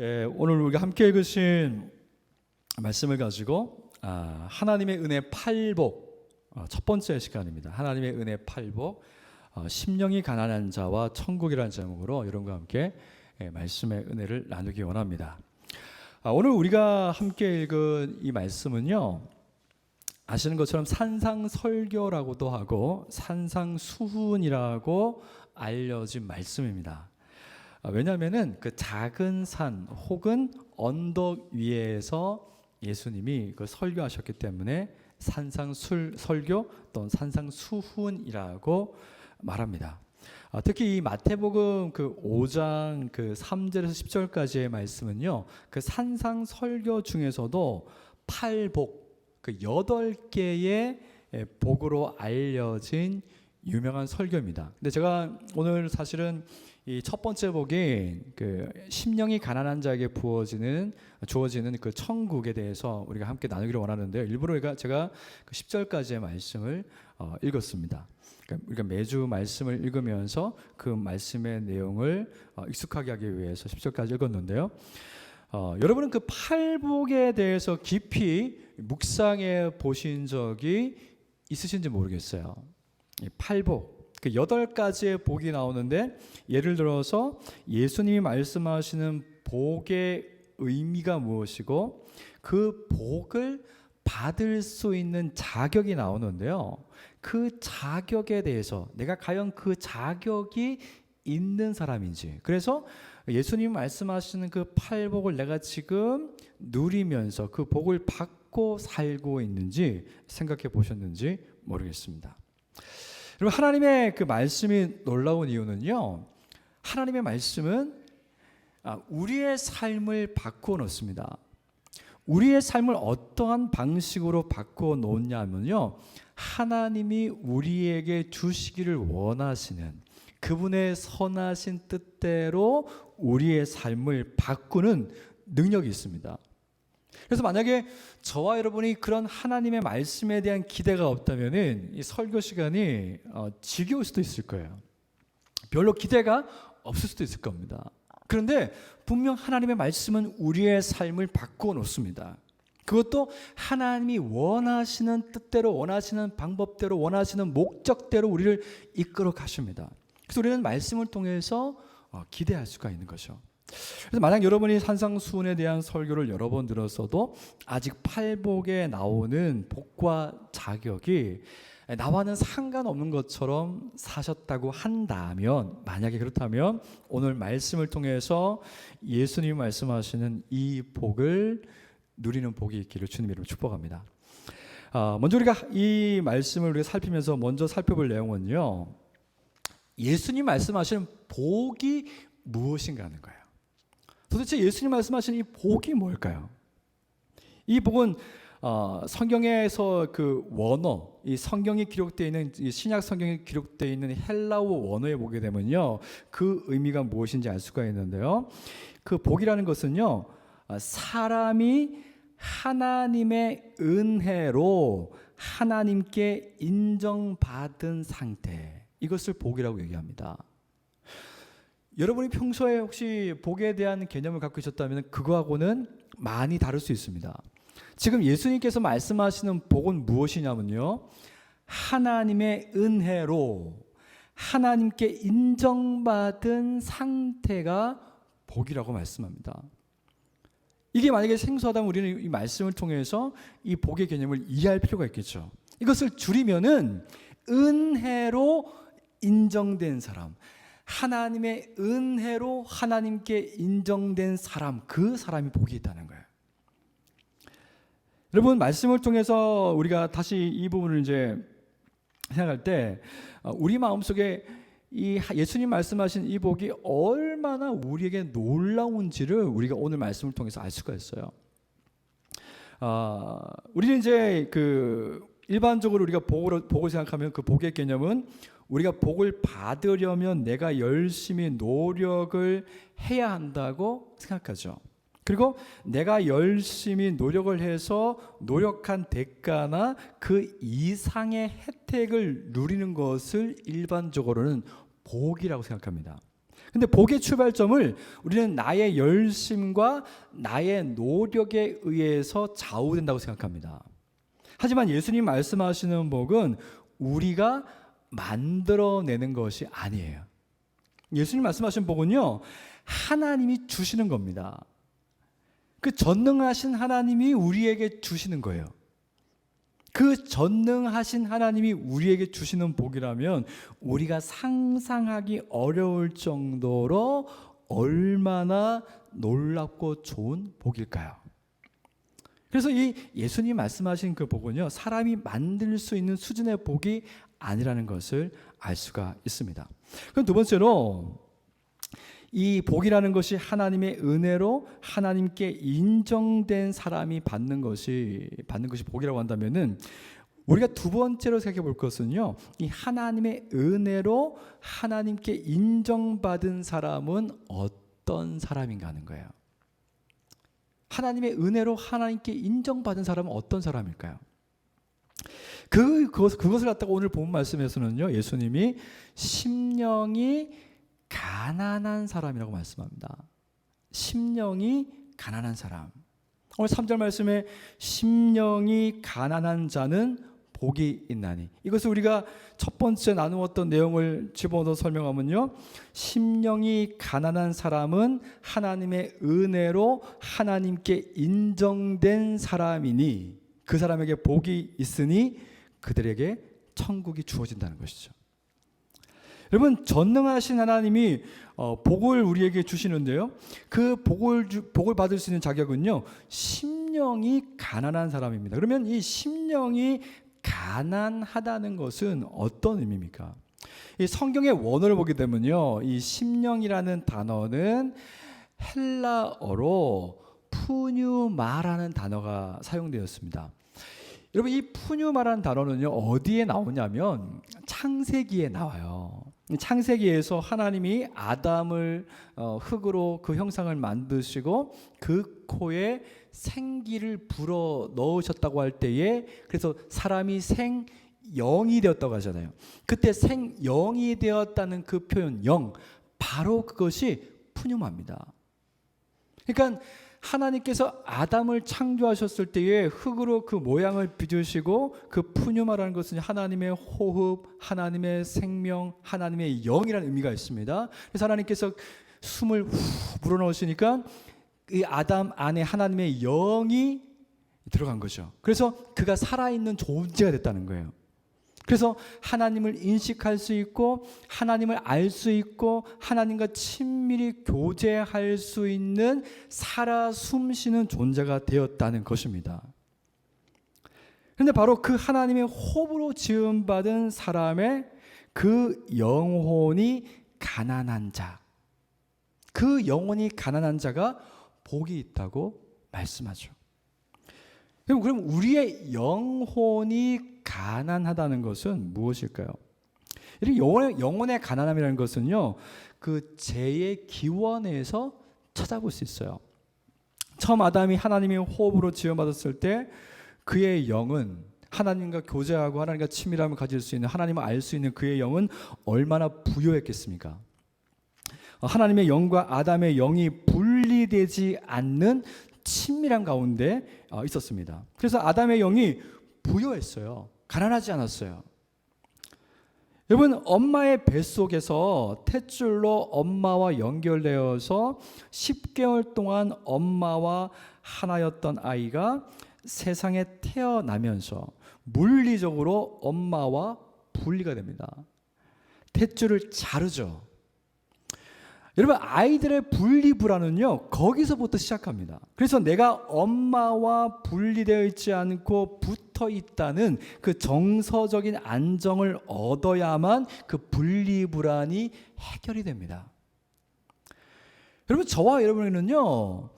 오늘 우리가 함께 읽으신 말씀을 가지고 하나님의 은혜 팔복 첫 번째 시간입니다. 하나님의 은혜 팔복 심령이 가난한 자와 천국이라는 제목으로 여러분과 함께 말씀의 은혜를 나누기 원합니다. 오늘 우리가 함께 읽은 이 말씀은요, 아시는 것처럼 산상설교라고도 하고 산상수훈이라고 알려진 말씀입니다. 왜냐하면은 그 작은 산 혹은 언덕 위에서 예수님이 그 설교하셨기 때문에 산상설교 또는 산상수훈이라고 말합니다. 특히 이 마태복음 그 5장 그 3절에서 10절까지의 말씀은요, 그 산상설교 중에서도 팔복, 그 8개의 복으로 알려진 유명한 설교입니다. 근데 제가 오늘 사실은 이 첫 번째 복인 그 심령이 가난한 자에게 주어지는 그 천국에 대해서 우리가 함께 나누기를 원하는데요. 일부러 제가 그 10절까지의 말씀을 읽었습니다. 그러니까 우리가 매주 말씀을 읽으면서 그 말씀의 내용을 익숙하게 하기 위해서 10절까지 읽었는데요. 여러분은 그 팔복에 대해서 깊이 묵상해 보신 적이 있으신지 모르겠어요. 이 팔복, 그 8가지의 복이 나오는데, 예를 들어서 예수님이 말씀하시는 복의 의미가 무엇이고 그 복을 받을 수 있는 자격이 나오는데요, 그 자격에 대해서 내가 과연 그 자격이 있는 사람인지, 그래서 예수님 말씀하시는 그 팔복을 내가 지금 누리면서 그 복을 받고 살고 있는지 생각해 보셨는지 모르겠습니다. 여러분, 하나님의 그 말씀이 놀라운 이유는요, 하나님의 말씀은 우리의 삶을 바꾸어 놓습니다. 우리의 삶을 어떠한 방식으로 바꾸어 놓냐면요, 하나님이 우리에게 주시기를 원하시는 그분의 선하신 뜻대로 우리의 삶을 바꾸는 능력이 있습니다. 그래서 만약에 저와 여러분이 그런 하나님의 말씀에 대한 기대가 없다면은 이 설교 시간이 지겨울 수도 있을 거예요. 별로 기대가 없을 수도 있을 겁니다. 그런데 분명 하나님의 말씀은 우리의 삶을 바꾸어 놓습니다. 그것도 하나님이 원하시는 뜻대로, 원하시는 방법대로, 원하시는 목적대로 우리를 이끌어 가십니다. 그래서 우리는 말씀을 통해서 기대할 수가 있는 거죠. 그래서 만약 여러분이 산상수훈에 대한 설교를 여러 번 들었어도 아직 팔복에 나오는 복과 자격이 나와는 상관없는 것처럼 사셨다고 한다면, 만약에 그렇다면 오늘 말씀을 통해서 예수님이 말씀하시는 이 복을 누리는 복이 있기를 주님 이름으로 축복합니다. 먼저 우리가 이 말씀을 우리가 살피면서 먼저 살펴볼 내용은요, 예수님 말씀하시는 복이 무엇인가 하는 거예요. 도대체 예수님 말씀하시는 이 복이 뭘까요? 이 복은 성경에서 그 원어, 이 성경이 기록되어 있는, 이 신약 성경에 기록되어 있는 헬라어 원어에 보게 되면요, 그 의미가 무엇인지 알 수가 있는데요, 그 복이라는 것은요, 사람이 하나님의 은혜로 하나님께 인정받은 상태, 이것을 복이라고 얘기합니다. 여러분이 평소에 혹시 복에 대한 개념을 갖고 있었다면 그거하고는 많이 다를 수 있습니다. 지금 예수님께서 말씀하시는 복은 무엇이냐면요, 하나님의 은혜로 하나님께 인정받은 상태가 복이라고 말씀합니다. 이게 만약에 생소하다면 우리는 이 말씀을 통해서 이 복의 개념을 이해할 필요가 있겠죠. 이것을 줄이면은 은혜로 인정된 사람, 하나님의 은혜로 하나님께 인정된 사람, 그 사람이 복이 있다는 거예요. 여러분, 말씀을 통해서 우리가 다시 이 부분을 이제 생각할 때 우리 마음속에 이 예수님 말씀하신 이 복이 얼마나 우리에게 놀라운지를 우리가 오늘 말씀을 통해서 알 수가 있어요. 우리는 이제 그 일반적으로 우리가 복을 생각하면 그 복의 개념은 우리가 복을 받으려면 내가 열심히 노력을 해야 한다고 생각하죠. 그리고 내가 열심히 노력을 해서 노력한 대가나 그 이상의 혜택을 누리는 것을 일반적으로는 복이라고 생각합니다. 근데 복의 출발점을 우리는 나의 열심과 나의 노력에 의해서 좌우된다고 생각합니다. 하지만 예수님 말씀하시는 복은 우리가 만들어내는 것이 아니에요. 예수님 말씀하신 복은요, 하나님이 주시는 겁니다. 그 전능하신 하나님이 우리에게 주시는 거예요. 그 전능하신 하나님이 우리에게 주시는 복이라면 우리가 상상하기 어려울 정도로 얼마나 놀랍고 좋은 복일까요? 그래서 이 예수님 말씀하신 그 복은요, 사람이 만들 수 있는 수준의 복이 아니라는 것을 알 수가 있습니다. 그럼 두 번째로, 이 복이라는 것이 하나님의 은혜로 하나님께 인정된 사람이 받는 것이 복이라고 한다면은, 우리가 두 번째로 생각해 볼 것은요, 이 하나님의 은혜로 하나님께 인정받은 사람은 어떤 사람인가 하는 거예요. 하나님의 은혜로 하나님께 인정받은 사람은 어떤 사람일까요? 그것을 갖다가 오늘 본 말씀에서는요, 예수님이 심령이 가난한 사람이라고 말씀합니다. 심령이 가난한 사람. 오늘 3절 말씀에 심령이 가난한 자는 복이 있나니, 이것을 우리가 첫 번째 나누었던 내용을 집어넣어서 설명하면요, 심령이 가난한 사람은 하나님의 은혜로 하나님께 인정된 사람이니 그 사람에게 복이 있으니 그들에게 천국이 주어진다는 것이죠. 여러분, 전능하신 하나님이 복을 우리에게 주시는데요, 그 복을 받을 수 있는 자격은요, 심령이 가난한 사람입니다. 그러면 이 심령이 가난하다는 것은 어떤 의미입니까? 이 성경의 원어를 보게 되면요, 이 심령이라는 단어는 헬라어로 푸뉴마라는 단어가 사용되었습니다. 여러분, 이 푸뉴마라는 단어는요, 어디에 나오냐면 창세기에 나와요. 창세기에서 하나님이 아담을 흙으로 그 형상을 만드시고 그 코에 생기를 불어 넣으셨다고 할 때에, 그래서 사람이 생영이 되었다고 하잖아요. 그때 생영이 되었다는 그 표현, 영, 바로 그것이 푸뉴마입니다. 그러니까 하나님께서 아담을 창조하셨을 때에 흙으로 그 모양을 빚으시고, 그 푸뉴마라는 것은 하나님의 호흡, 하나님의 생명, 하나님의 영이라는 의미가 있습니다. 그래서 하나님께서 숨을 후 불어넣으시니까 이 아담 안에 하나님의 영이 들어간 거죠. 그래서 그가 살아있는 존재가 됐다는 거예요. 그래서 하나님을 인식할 수 있고 하나님을 알 수 있고 하나님과 친밀히 교제할 수 있는 살아 숨쉬는 존재가 되었다는 것입니다. 그런데 바로 그 하나님의 호흡으로 지음받은 사람의 그 영혼이 가난한 자, 그 영혼이 가난한 자가 복이 있다고 말씀하죠. 그럼 우리의 영혼이 가난하다는 것은 무엇일까요? 이렇게 영혼의 가난함이라는 것은요, 그 죄의 기원에서 찾아볼 수 있어요. 처음 아담이 하나님의 호흡으로 지음받았을 때 그의 영은 하나님과 교제하고 하나님과 친밀함을 가질 수 있는, 하나님을 알 수 있는 그의 영은 얼마나 부요했겠습니까? 하나님의 영과 아담의 영이 분리되지 않는 친밀한 가운데 있었습니다. 그래서 아담의 영이 부요했어요. 가난하지 않았어요. 여러분, 엄마의 뱃속에서 탯줄로 엄마와 연결되어서 10개월 동안 엄마와 하나였던 아이가 세상에 태어나면서 물리적으로 엄마와 분리가 됩니다. 탯줄을 자르죠. 여러분, 아이들의 분리불안은요, 거기서부터 시작합니다. 그래서 내가 엄마와 분리되어 있지 않고 붙어 있다는 그 정서적인 안정을 얻어야만 그 분리불안이 해결이 됩니다. 여러분, 저와 여러분에는요,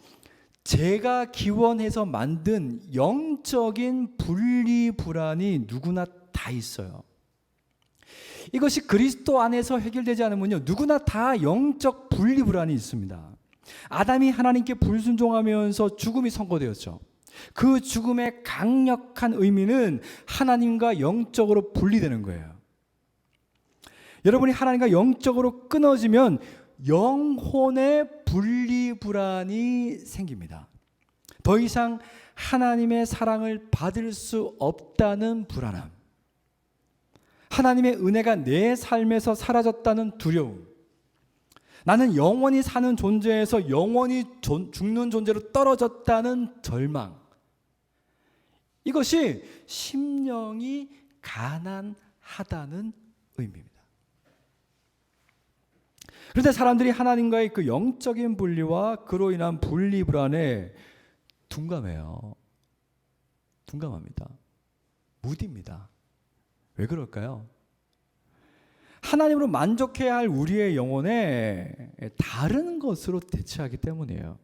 제가 기원해서 만든 영적인 분리불안이 누구나 다 있어요. 이것이 그리스도 안에서 해결되지 않으면요, 누구나 다 영적 분리불안이 있습니다. 아담이 하나님께 불순종하면서 죽음이 선고되었죠. 그 죽음의 강력한 의미는 하나님과 영적으로 분리되는 거예요. 여러분이 하나님과 영적으로 끊어지면 영혼의 분리불안이 생깁니다. 더 이상 하나님의 사랑을 받을 수 없다는 불안함, 하나님의 은혜가 내 삶에서 사라졌다는 두려움, 나는 영원히 사는 존재에서 영원히 죽는 존재로 떨어졌다는 절망, 이것이 심령이 가난하다는 의미입니다. 그런데 사람들이 하나님과의 그 영적인 분리와 그로 인한 분리불안에 둔감해요. 둔감합니다. 무디입니다. 왜 그럴까요? 하나님으로 만족해야 할 우리의 영혼에 다른 것으로 대체하기 때문이에요.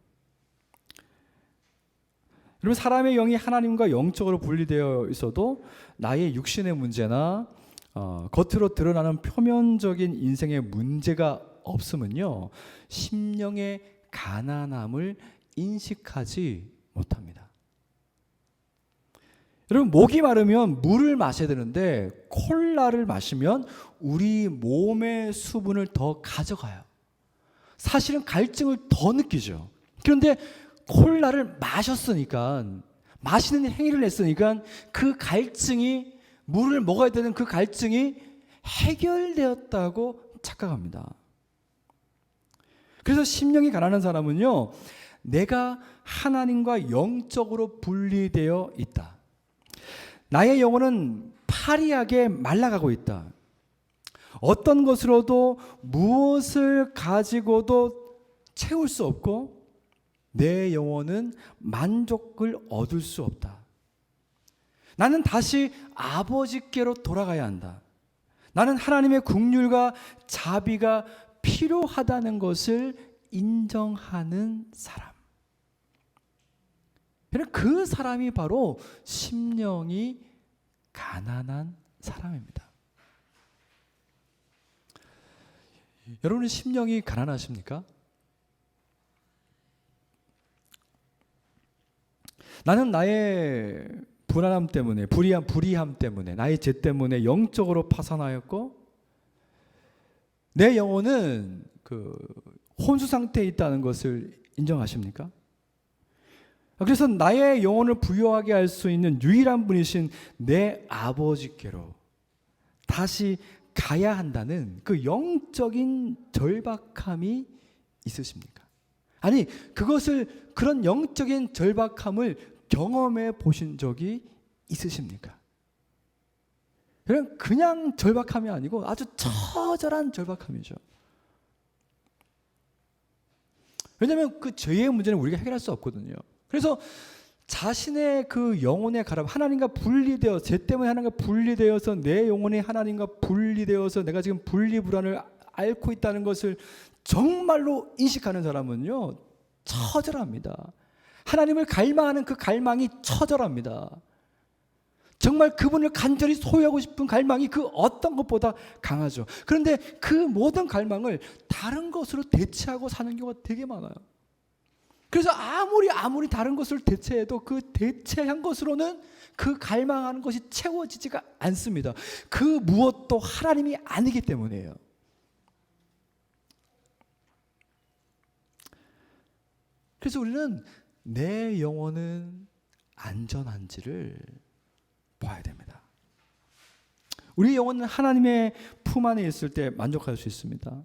여러분, 사람의 영이 하나님과 영적으로 분리되어 있어도 나의 육신의 문제나 겉으로 드러나는 표면적인 인생의 문제가 없으면요, 심령의 가난함을 인식하지 못합니다. 여러분, 목이 마르면 물을 마셔야 되는데 콜라를 마시면 우리 몸의 수분을 더 가져가요. 사실은 갈증을 더 느끼죠. 그런데 콜라를 마셨으니까, 마시는 행위를 했으니까 그 갈증이, 물을 먹어야 되는 그 갈증이 해결되었다고 착각합니다. 그래서 심령이 가난한 사람은요, 내가 하나님과 영적으로 분리되어 있다. 나의 영혼은 파리하게 말라가고 있다. 어떤 것으로도 무엇을 가지고도 채울 수 없고 내 영혼은 만족을 얻을 수 없다. 나는 다시 아버지께로 돌아가야 한다. 나는 하나님의 긍휼과 자비가 필요하다는 것을 인정하는 사람. 그 사람이 바로 심령이 가난한 사람입니다. 여러분은 심령이 가난하십니까? 나는 나의 불안함 때문에, 불의함 때문에, 나의 죄 때문에 영적으로 파산하였고 내 영혼은 혼수 상태에 있다는 것을 인정하십니까? 그래서 나의 영혼을 부유하게 할 수 있는 유일한 분이신 내 아버지께로 다시 가야 한다는 그 영적인 절박함이 있으십니까? 아니, 그런 영적인 절박함을 경험해 보신 적이 있으십니까? 그냥 절박함이 아니고 아주 처절한 절박함이죠. 왜냐하면 그 죄의 문제는 우리가 해결할 수 없거든요. 그래서 자신의 그 영혼의 가람, 하나님과 분리되어, 죄 때문에 하나님과 분리되어서 내 영혼이 하나님과 분리되어서 내가 지금 분리불안을 앓고 있다는 것을 정말로 인식하는 사람은요, 처절합니다. 하나님을 갈망하는 그 갈망이 처절합니다. 정말 그분을 간절히 소유하고 싶은 갈망이 그 어떤 것보다 강하죠. 그런데 그 모든 갈망을 다른 것으로 대체하고 사는 경우가 되게 많아요. 그래서 아무리 다른 것을 대체해도 그 대체한 것으로는 그 갈망하는 것이 채워지지가 않습니다. 그 무엇도 하나님이 아니기 때문이에요. 그래서 우리는 내 영혼은 안전한지를 봐야 됩니다. 우리 영혼은 하나님의 품 안에 있을 때 만족할 수 있습니다.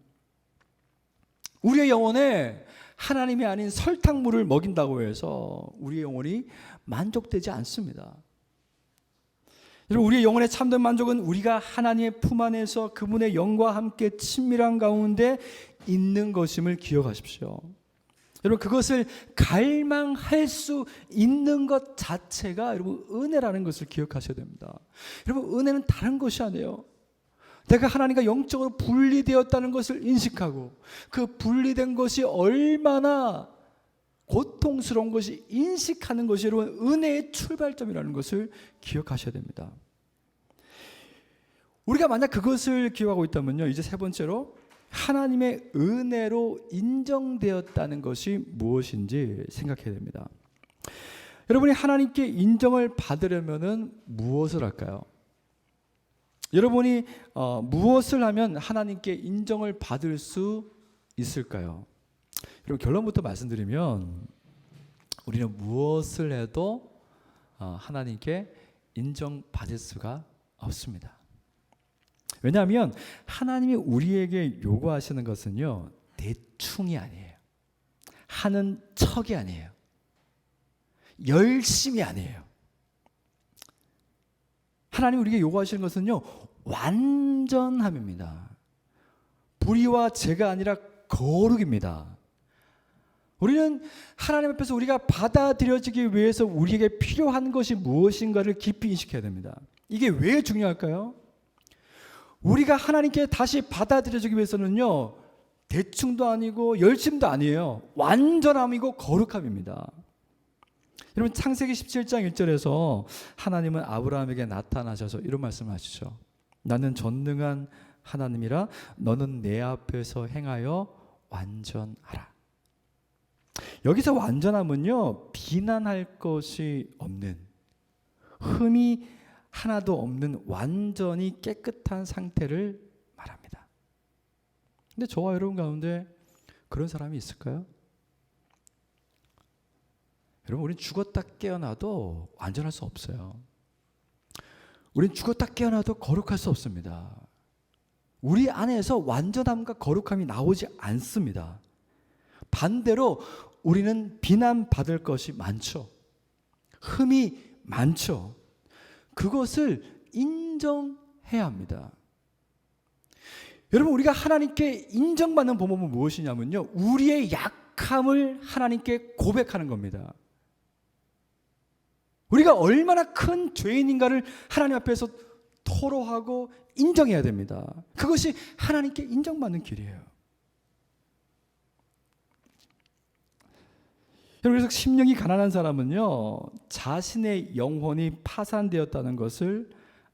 우리의 영혼에 하나님이 아닌 설탕물을 먹인다고 해서 우리의 영혼이 만족되지 않습니다. 여러분, 우리의 영혼의 참된 만족은 우리가 하나님의 품 안에서 그분의 영과 함께 친밀한 가운데 있는 것임을 기억하십시오. 여러분, 그것을 갈망할 수 있는 것 자체가 여러분 은혜라는 것을 기억하셔야 됩니다. 여러분, 은혜는 다른 것이 아니에요. 내가 하나님과 영적으로 분리되었다는 것을 인식하고 그 분리된 것이 얼마나 고통스러운 것이 인식하는 것이 여러분 은혜의 출발점이라는 것을 기억하셔야 됩니다. 우리가 만약 그것을 기억하고 있다면요, 이제 세 번째로 하나님의 은혜로 인정되었다는 것이 무엇인지 생각해야 됩니다. 여러분이 하나님께 인정을 받으려면 무엇을 할까요? 여러분이 무엇을 하면 하나님께 인정을 받을 수 있을까요? 여러분, 결론부터 말씀드리면 우리는 무엇을 해도 하나님께 인정받을 수가 없습니다. 왜냐하면 하나님이 우리에게 요구하시는 것은요, 대충이 아니에요. 하는 척이 아니에요. 열심이 아니에요. 하나님 우리에게 요구하시는 것은요, 완전함입니다. 불의와 죄가 아니라 거룩입니다. 우리는 하나님 앞에서 우리가 받아들여지기 위해서 우리에게 필요한 것이 무엇인가를 깊이 인식해야 됩니다. 이게 왜 중요할까요? 우리가 하나님께 다시 받아들여지기 위해서는요, 대충도 아니고 열심도 아니에요. 완전함이고 거룩함입니다. 여러분, 창세기 17장 1절에서 하나님은 아브라함에게 나타나셔서 이런 말씀을 하시죠. 나는 전능한 하나님이라 너는 내 앞에서 행하여 완전하라. 여기서 완전함은요, 비난할 것이 없는, 흠이 하나도 없는 완전히 깨끗한 상태를 말합니다. 근데 저와 여러분 가운데 그런 사람이 있을까요? 여러분, 우린 죽었다 깨어나도 완전할 수 없어요. 우린 죽었다 깨어나도 거룩할 수 없습니다. 우리 안에서 완전함과 거룩함이 나오지 않습니다. 반대로 우리는 비난받을 것이 많죠. 흠이 많죠. 그것을 인정해야 합니다. 여러분, 우리가 하나님께 인정받는 방법은 무엇이냐면요, 우리의 약함을 하나님께 고백하는 겁니다. 우리가 얼마나 큰 죄인인가를 하나님 앞에서 토로하고 인정해야 됩니다. 그것이 하나님께 인정받는 길이에요. 그래서 심령이 가난한 사람은요, 자신의 영혼이 파산되었다는 것을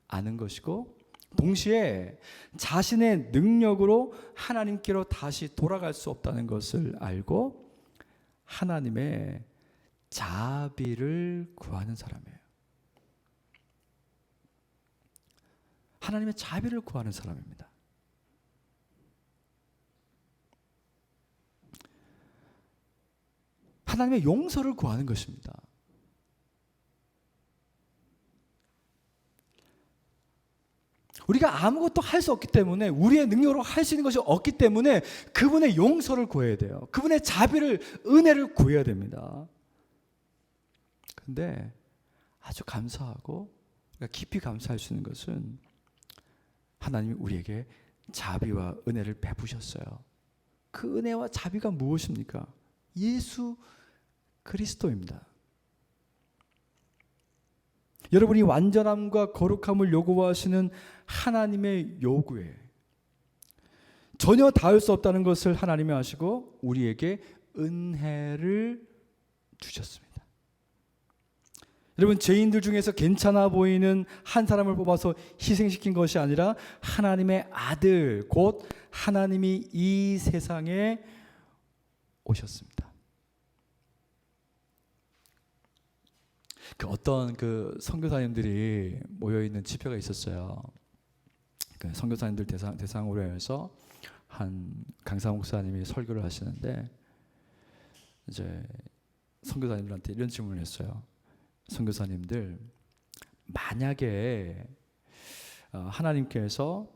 아는 것이고, 동시에 자신의 능력으로 하나님께로 다시 돌아갈 수 없다는 것을 알고 하나님의 자비를 구하는 사람이에요. 하나님의 자비를 구하는 사람입니다. 하나님의 용서를 구하는 것입니다. 우리가 아무것도 할 수 없기 때문에, 우리의 능력으로 할 수 있는 것이 없기 때문에 그분의 용서를 구해야 돼요. 그분의 자비를, 은혜를 구해야 됩니다. 근데 아주 감사하고 깊이 감사할 수 있는 것은 하나님이 우리에게 자비와 은혜를 베푸셨어요. 그 은혜와 자비가 무엇입니까? 예수 그리스도입니다. 여러분이 완전함과 거룩함을 요구하시는 하나님의 요구에 전혀 닿을 수 없다는 것을 하나님이 아시고 우리에게 은혜를 주셨습니다. 여러분, 죄인들 중에서 괜찮아 보이는 한 사람을 뽑아서 희생시킨 것이 아니라 하나님의 아들, 곧 하나님이 이 세상에 오셨습니다. 어떤 선교사님들이 모여 있는 집회가 있었어요. 선교사님들 대상으로 해서 한 강사 목사님이 설교를 하시는데, 이제 선교사님들한테 이런 질문을 했어요. 선교사님들, 만약에 하나님께서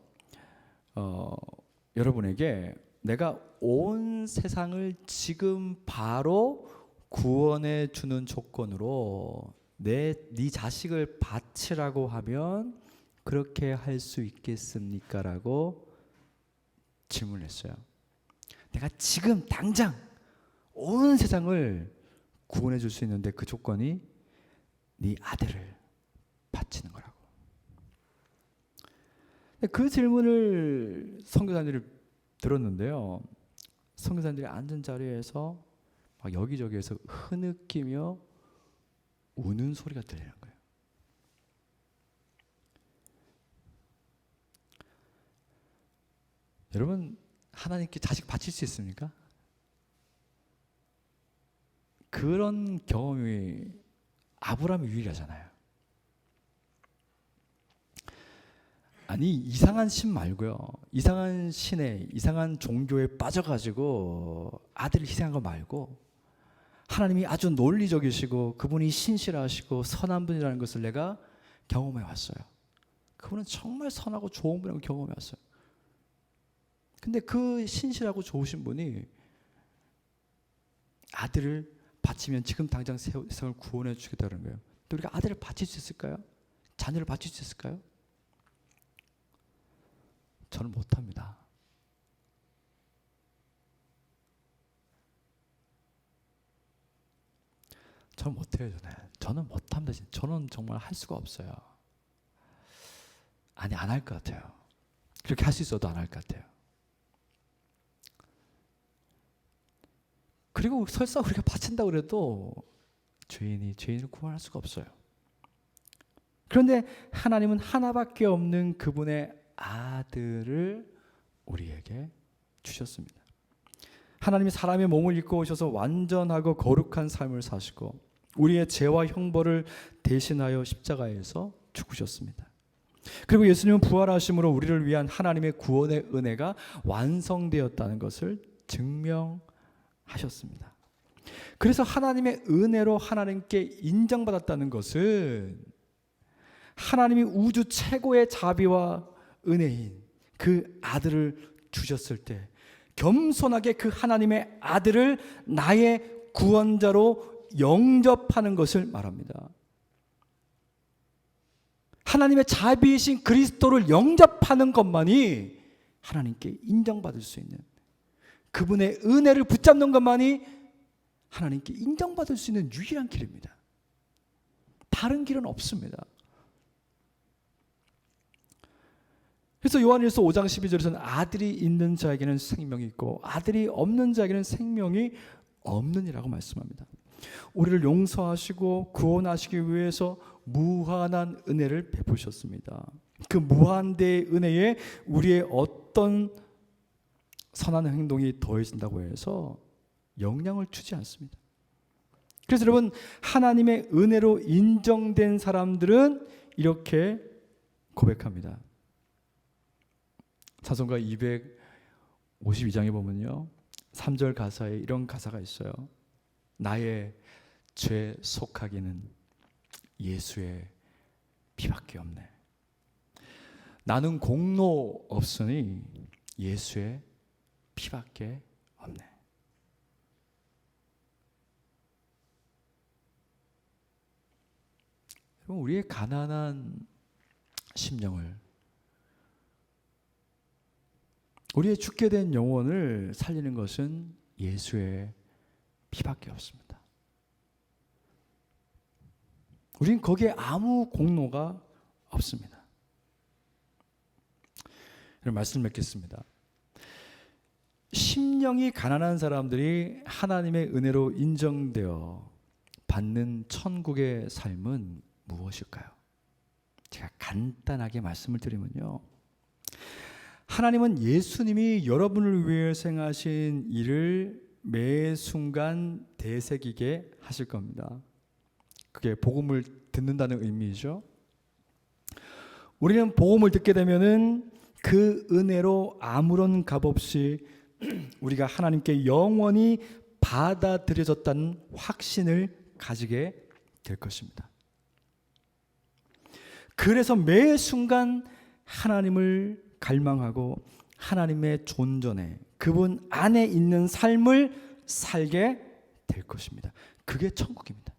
여러분에게 내가 온 세상을 지금 바로 구원해 주는 조건으로 네 자식을 바치라고 하면 그렇게 할 수 있겠습니까? 라고 질문했어요. 내가 지금 당장 온 세상을 구원해 줄 수 있는데 그 조건이 네 아들을 바치는 거라고. 그 질문을 선교사님들이 들었는데요, 선교사님들이 앉은 자리에서 막 여기저기에서 흐느끼며 우는 소리가 들리는 거예요. 여러분, 하나님께 자식 바칠 수 있습니까? 그런 경험이 아브라함이 유일하잖아요. 아니 이상한 신 말고요. 이상한 신에 이상한 종교에 빠져가지고 아들을 희생한 거 말고 하나님이 아주 논리적이시고 그분이 신실하시고 선한 분이라는 것을 내가 경험해 왔어요. 그분은 정말 선하고 좋은 분이라고 경험해 왔어요. 근데 그 신실하고 좋으신 분이 아들을 바치면 지금 당장 세상을 구원해 주겠다는 거예요. 근데 우리가 아들을 바칠 수 있을까요? 자녀를 바칠 수 있을까요? 저는 못합니다. 저는 못해요. 저는 못합니다. 저는 정말 할 수가 없어요. 아니 안 할 것 같아요. 그렇게 할 수 있어도 안 할 것 같아요. 그리고 설사 우리가 바친다고 그래도 죄인을 구원할 수가 없어요. 그런데 하나님은 하나밖에 없는 그분의 아들을 우리에게 주셨습니다. 하나님이 사람의 몸을 입고 오셔서 완전하고 거룩한 삶을 사시고 우리의 죄와 형벌을 대신하여 십자가에서 죽으셨습니다. 그리고 예수님은 부활하심으로 우리를 위한 하나님의 구원의 은혜가 완성되었다는 것을 증명하셨습니다. 그래서 하나님의 은혜로 하나님께 인정받았다는 것은 하나님이 우주 최고의 자비와 은혜인 그 아들을 주셨을 때 겸손하게 그 하나님의 아들을 나의 구원자로 영접하는 것을 말합니다. 하나님의 자비이신 그리스도를 영접하는 것만이 하나님께 인정받을 수 있는, 그분의 은혜를 붙잡는 것만이 하나님께 인정받을 수 있는 유일한 길입니다. 다른 길은 없습니다. 그래서 요한일서 5장 12절에서는 아들이 있는 자에게는 생명이 있고 아들이 없는 자에게는 생명이 없느니라고 말씀합니다. 우리를 용서하시고 구원하시기 위해서 무한한 은혜를 베푸셨습니다. 그 무한대의 은혜에 우리의 어떤 선한 행동이 더해진다고 해서 영향을 주지 않습니다. 그래서 여러분, 하나님의 은혜로 인정된 사람들은 이렇게 고백합니다. 찬송가 252장에 보면요, 3절 가사에 이런 가사가 있어요. 나의 죄 속하기는 예수의 피밖에 없네. 나는 공로 없으니 예수의 피밖에 없네. 여러분, 우리의 가난한 심령을, 우리의 죽게 된 영혼을 살리는 것은 예수의 피밖에 없습니다. 우린 거기에 아무 공로가 없습니다. 이런 말씀을 맺겠습니다. 심령이 가난한 사람들이 하나님의 은혜로 인정되어 받는 천국의 삶은 무엇일까요? 제가 간단하게 말씀을 드리면요, 하나님은 예수님이 여러분을 위해 행하신 일을 매 순간 되새기게 하실 겁니다. 그게 복음을 듣는다는 의미죠. 우리는 복음을 듣게 되면은 그 은혜로 아무런 값 없이 우리가 하나님께 영원히 받아들여졌다는 확신을 가지게 될 것입니다. 그래서 매 순간 하나님을 갈망하고 하나님의 존전에, 그분 안에 있는 삶을 살게 될 것입니다. 그게 천국입니다.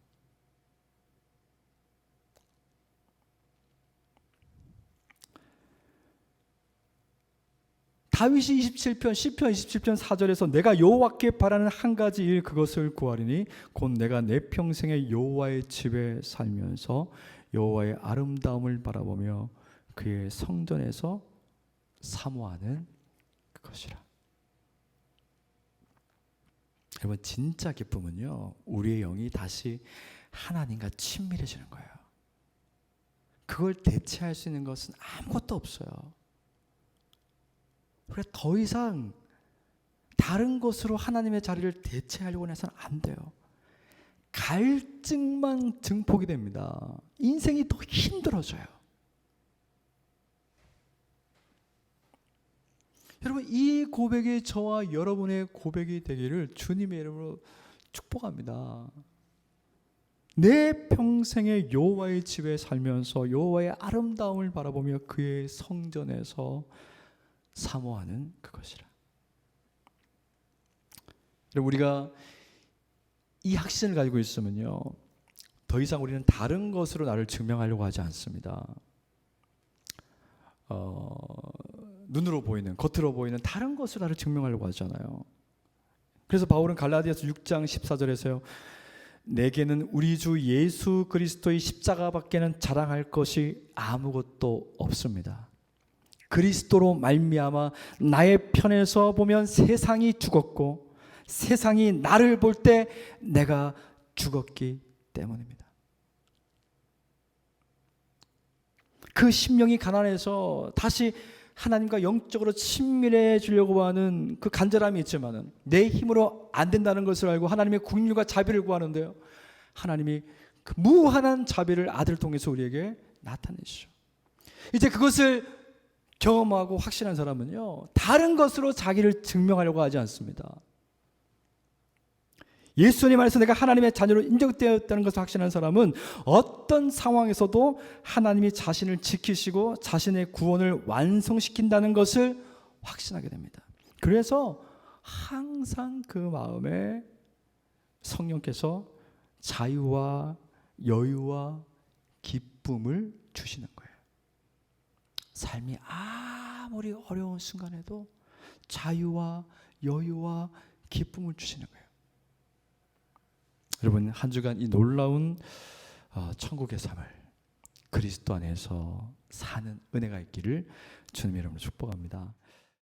다윗이 27편 시편 27편 4절에서 내가 여호와께 바라는 한 가지 일, 그것을 구하리니 곧 내가 내 평생에 여호와의 집에 살면서 여호와의 아름다움을 바라보며 그의 성전에서 사모하는 것이라. 여러분, 진짜 기쁨은요, 우리의 영이 다시 하나님과 친밀해지는 거예요. 그걸 대체할 수 있는 것은 아무것도 없어요. 그래, 더 이상 다른 것으로 하나님의 자리를 대체하려고 해서는 안 돼요. 갈증만 증폭이 됩니다. 인생이 더 힘들어져요. 여러분, 이 고백이 저와 여러분의 고백이 되기를 주님의 이름으로 축복합니다. 내 평생에 여호와의 집에 살면서 여호와의 아름다움을 바라보며 그의 성전에서 사모하는 그것이라. 여러분, 우리가 이 확신을 가지고 있으면요, 더 이상 우리는 다른 것으로 나를 증명하려고 하지 않습니다. 눈으로 보이는, 겉으로 보이는 다른 것으로 나를 증명하려고 하잖아요. 그래서 바울은 갈라디아서 6장 14절에서요, 내게는 우리 주 예수 그리스도의 십자가밖에는 자랑할 것이 아무것도 없습니다. 그리스도로 말미암아 나의 편에서 보면 세상이 죽었고 세상이 나를 볼 때 내가 죽었기 때문입니다. 그 심령이 가난해서 다시 하나님과 영적으로 친밀해지려고 하는 그 간절함이 있지만은 내 힘으로 안 된다는 것을 알고 하나님의 긍휼과 자비를 구하는데요, 하나님이 그 무한한 자비를 아들 통해서 우리에게 나타내시죠. 이제 그것을 경험하고 확신한 사람은요, 다른 것으로 자기를 증명하려고 하지 않습니다. 예수님 안에서 내가 하나님의 자녀로 인정되었다는 것을 확신한 사람은 어떤 상황에서도 하나님이 자신을 지키시고 자신의 구원을 완성시킨다는 것을 확신하게 됩니다. 그래서 항상 그 마음에 성령께서 자유와 여유와 기쁨을 주시는 거예요. 삶이 아무리 어려운 순간에도 자유와 여유와 기쁨을 주시는 거예요. 여러분, 한 주간 이 놀라운 천국의 삶을 그리스도 안에서 사는 은혜가 있기를 주님의 이름으로 축복합니다.